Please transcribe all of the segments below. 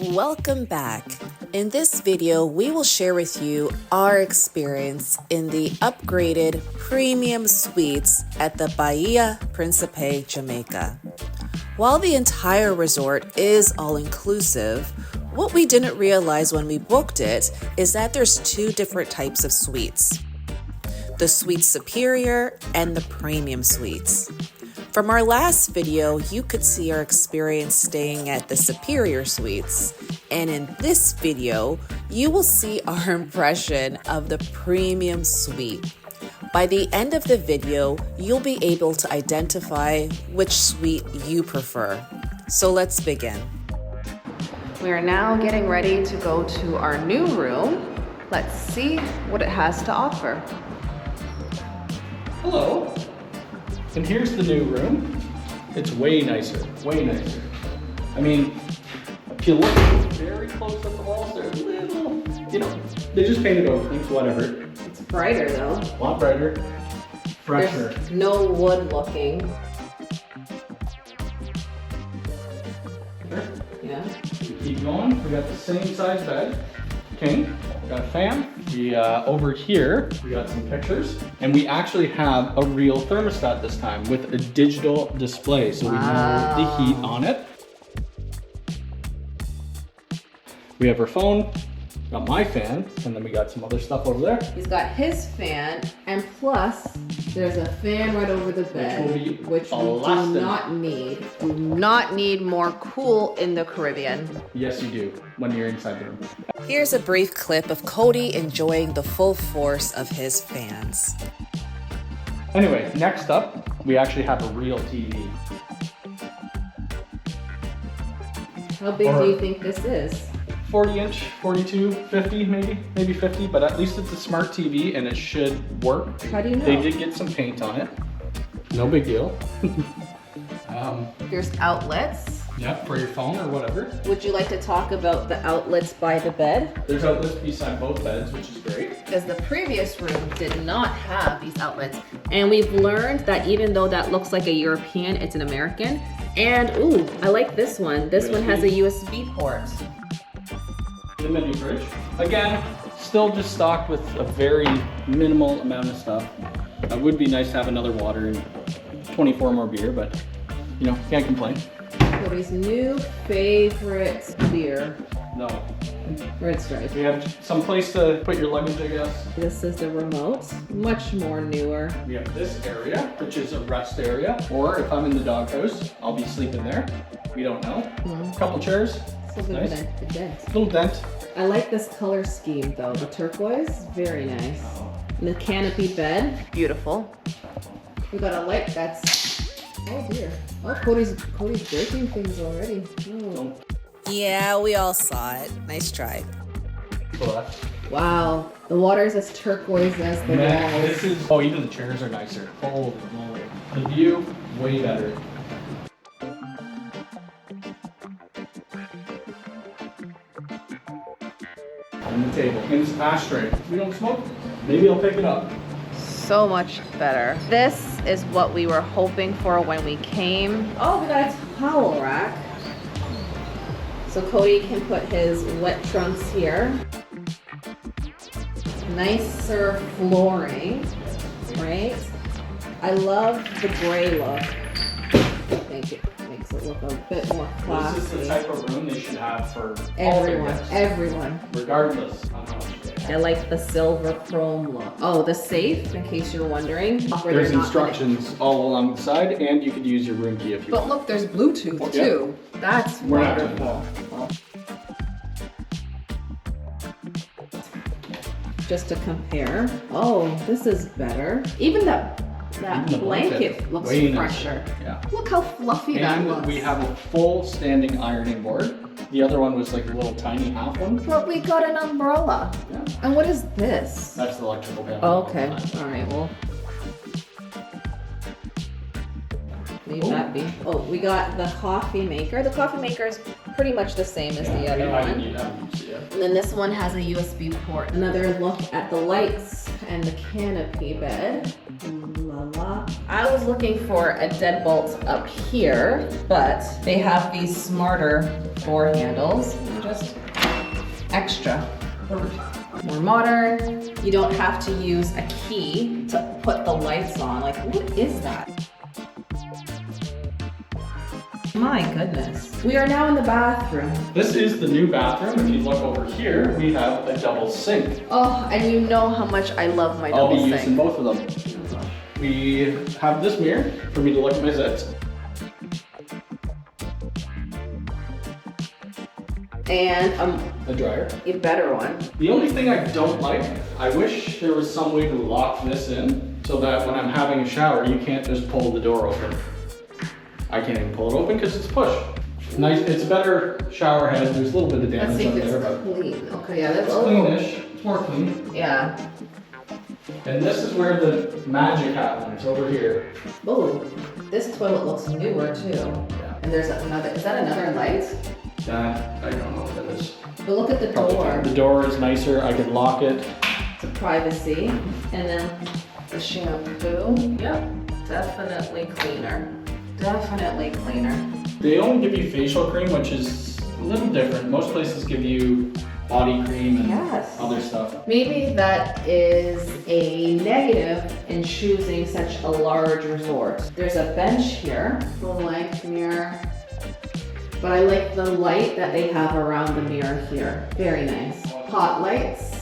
Welcome back. In this video, we will share with you our experience in the upgraded premium suites at the Bahia Principe, Jamaica. While the entire resort is all-inclusive, what we didn't realize when we booked it is that there's two different types of suites: the Suite Superior and the Premium Suites. From our last video, you could see our experience staying at the Superior Suites, and in this video, you will see our impression of the Premium Suite. By the end of the video, you'll be able to identify which suite you prefer. So let's begin. We are now getting ready to go to our new room. Let's see what it has to offer. Hello, and here's the new room. It's way nicer, way nicer. I mean, if you look very close at the walls, they're a little, they just painted over things, whatever. It's brighter though. A lot brighter, fresher. There's no wood looking. There. Yeah. We keep going. We got the same size bed, king. Got a fan. We over here we got some pictures, and we actually have a real thermostat this time with a digital display, so we know the heat on it. We have our phone. Got my fan, and then we got some other stuff over there. He's got his fan, and plus there's a fan right over the bed, which we do not need. Do not need more cool in the Caribbean. Yes, you do, when you're inside the room. Here's a brief clip of Cody enjoying the full force of his fans. Anyway, next up, we actually have a real TV. How big do you think this is? 40 inch, 42, 50 maybe 50, but at least it's a smart TV and it should work. How do you know? They did get some paint on it. No big deal. There's outlets. Yeah, for your phone or whatever. Would you like to talk about the outlets by the bed? There's outlets beside both beds, which is great. Because the previous room did not have these outlets. And we've learned that even though that looks like a European, it's an American. And ooh, I like this one. This one has a USB port. The mini fridge. Again, still just stocked with a very minimal amount of stuff. It would be nice to have another water and 24 more beer, but can't complain. Cody's new favorite beer. No. Red Stripe. We have some place to put your luggage, I guess. This is the remote, much more newer. We have this area, which is a rest area, or if I'm in the doghouse, I'll be sleeping there. We don't know. Couple chairs. Nice. Little dent. I like this color scheme though. The turquoise, very nice. And the canopy bed, beautiful. We got a light that's, oh dear. Oh, Cody's breaking things already. Oh. Yeah, we all saw it. Nice try. Wow, the water is as turquoise as the walls. Even the chairs are nicer. Holy moly. The view, way better. On the table. And this ashtray. We don't smoke. Maybe I'll pick it up. So much better. This is what we were hoping for when we came. Oh, we got a towel rack. So Cody can put his wet trunks here. Nicer flooring, right? I love the gray look. I think it makes it look a bit more classy. This is the type of room they should have for everyone. Regardless. I like the silver chrome look. Oh, the safe, in case you're wondering. There's instructions all along the side, and you could use your room key if you want. But look, there's Bluetooth too. That's wonderful. Just to compare. Oh, this is better. Even that blanket looks fresher. Yeah. Look how fluffy that looks. And we have a full standing ironing board. The other one was like a little tiny half one. But we got an umbrella. Yeah. And what is this? That's the electrical panel. Oh, okay. All right. Well, leave that be. Oh, we got the coffee maker. The coffee maker is pretty much the same as the other one. And then this one has a USB port. Another look at the lights and the canopy bed. La la. I was looking for a deadbolt up here, but they have these smarter door handles. Just just extra. More modern. You don't have to use a key to put the lights on. Like, what is that? My goodness. We are now in the bathroom. This is the new bathroom. If you look over here, we have a double sink. Oh, and you know how much I love my double sink. I'll be using both of them. We have this mirror for me to look at my zits. And a dryer. A better one. The only thing I don't like, I wish there was some way to lock this in so that when I'm having a shower, you can't just pull the door open. I can't even pull it open because it's push. Nice, it's a better shower head. There's a little bit of damage on there, but clean. Okay, yeah, that's cleanish. It's more clean. Yeah. And this is where the magic happens, over here. Oh, this toilet looks newer too. Yeah. And there's another, is that another light? I don't know what that is. But look at the door. The door is nicer. I can lock it. It's a privacy. And then the shampoo. Yep, definitely cleaner. Definitely cleaner. They only give you facial cream, which is a little different. Most places give you body cream and other stuff. Maybe that is a negative in choosing such a large resort. There's a bench here, full length mirror. But I like the light that they have around the mirror here. Very nice. Hot lights.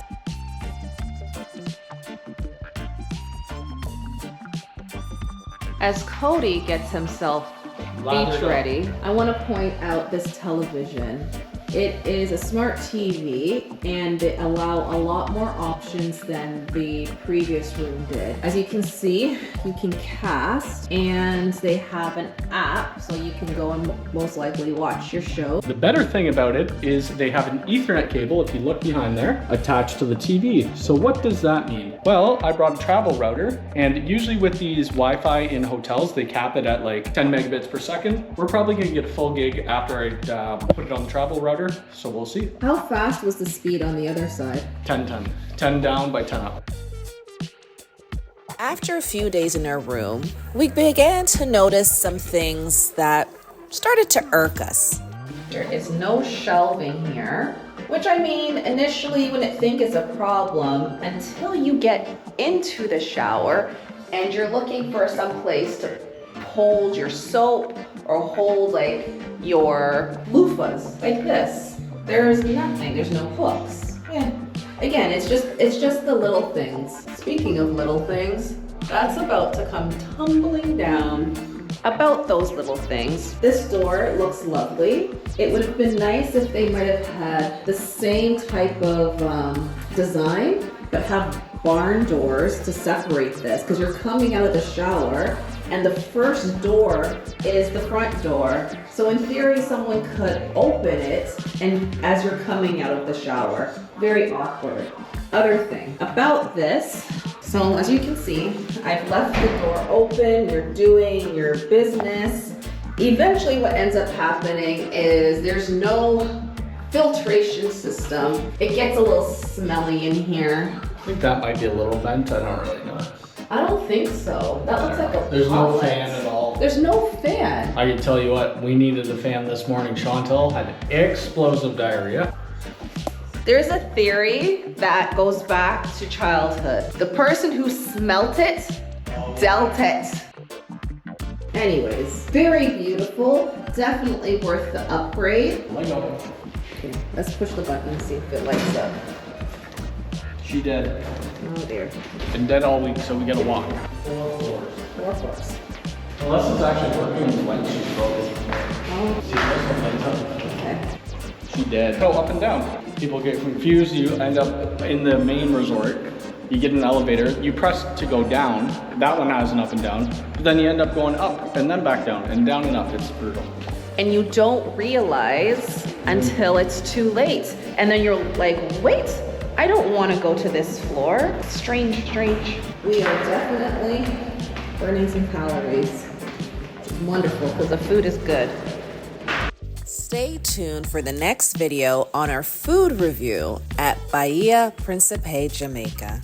As Cody gets himself beach ready, I want to point out this television. It is a smart TV and they allow a lot more options than the previous room did. As you can see, you can cast and they have an app so you can go and most likely watch your show. The better thing about it is they have an Ethernet cable, if you look behind there, attached to the TV. So what does that mean? Well, I brought a travel router and usually with these Wi-Fi in hotels, they cap it at like 10 megabits per second. We're probably gonna get a full gig after I put it on the travel router. So we'll see. How fast was the speed on the other side? 10 down by 10 up. After a few days in our room, we began to notice some things that started to irk us. There is no shelving here, which I mean, initially you wouldn't think is a problem until you get into the shower and you're looking for some place to hold your soap or hold like your loofahs like this. There's nothing, there's no hooks. Yeah. Again, it's just the little things. Speaking of little things, that's about to come tumbling down. About those little things. This door looks lovely. It would have been nice if they might have had the same type of design, but have barn doors to separate this, because you're coming out of the shower and the first door is the front door. So in theory, someone could open it and as you're coming out of the shower. Very awkward. Other thing about this, so as you can see, I've left the door open, you're doing your business. Eventually what ends up happening is there's no filtration system. It gets a little smelly in here. I think that might be a little vent, I don't really know. I don't think so. That looks like a There's outlet. no fan at all. There's no fan. I can tell you what, we needed a fan this morning. Chantal had explosive diarrhea. There's a theory that goes back to childhood. The person who smelt it, dealt it. Anyways, very beautiful. Definitely worth the upgrade. Okay, let's push the button and see if it lights up. She dead. Oh dear. Been dead all week, so we gotta walk. 4 floors. Unless it's actually working when she's broken. Oh, See, this one lights up. okay. She dead. Go up and down. People get confused. You end up in the main resort. You get an elevator. You press to go down. That one has an up and down. But then you end up going up and then back down and down and up. It's brutal. And you don't realize until it's too late. And then you're like, wait, I don't want to go to this floor. Strange. We are definitely burning some calories. It's wonderful because the food is good. Stay tuned for the next video on our food review at Bahia Principe, Jamaica.